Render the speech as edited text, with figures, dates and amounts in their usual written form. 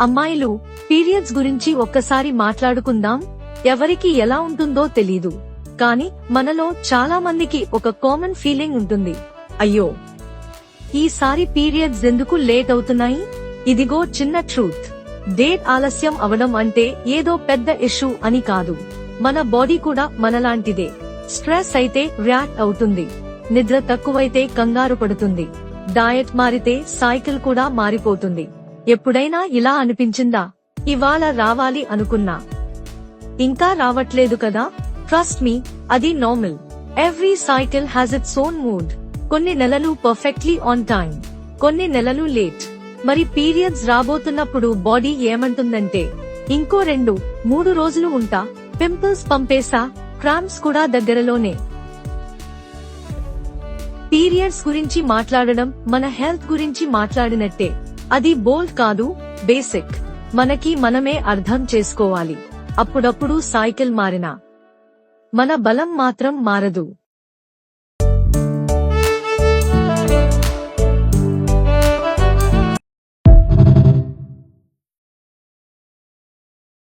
అమ్మాయిలు, పీరియడ్స్ గురించి ఒక్కసారి మాట్లాడుకుందాం. ఎవరికి ఎలా ఉంటుందో తెలీదు, కానీ మనలో చాలా మందికి ఒక కామన్ ఫీలింగ్ ఉంటుంది, అయ్యో ఈసారి పీరియడ్స్ ఎందుకు లేట్ అవుతున్నాయి. ఇదిగో చిన్న ట్రూత్, డేట్ ఆలస్యం అవడం అంటే ఏదో పెద్ద ఇష్యూ అని కాదు. మన బాడీ కూడా మనలాంటిదే. స్ట్రెస్ అయితే రియాక్ట్ అవుతుంది, నిద్ర తక్కువైతే కంగారు పడుతుంది, డయట్ మారితే సైకిల్ కూడా మారిపోతుంది. ఎప్పుడైనా ఇలా అనిపించిందా, ఇవాళ రావాలి అనుకున్నా ఇంకా రావట్లేదు కదా? ట్రస్ట్ మీ, అది normal. Every cycle has its own mood. కొన్ని నెలలు పర్ఫెక్ట్లీ ఆన్ టైం, కొన్ని నెలలు లేట్. మరి పీరియడ్స్ రాబోతున్నప్పుడు బాడీ ఏమంటుందంటే, ఇంకో 2-3 రోజులు ఉంటా, పింపుల్స్ పంపేసా, క్రాంప్స్ కూడా దగ్గరలోనే. పీరియడ్స్ గురించి మాట్లాడడం మన హెల్త్ గురించి మాట్లాడినట్టే. అది బోల్డ్ కాదు, బేసిక్. మనకి మనమే అర్థం చేసుకోవాలి. అప్పుడప్పుడు సైకిల్ మారినా మన బలం మాత్రం మారదు.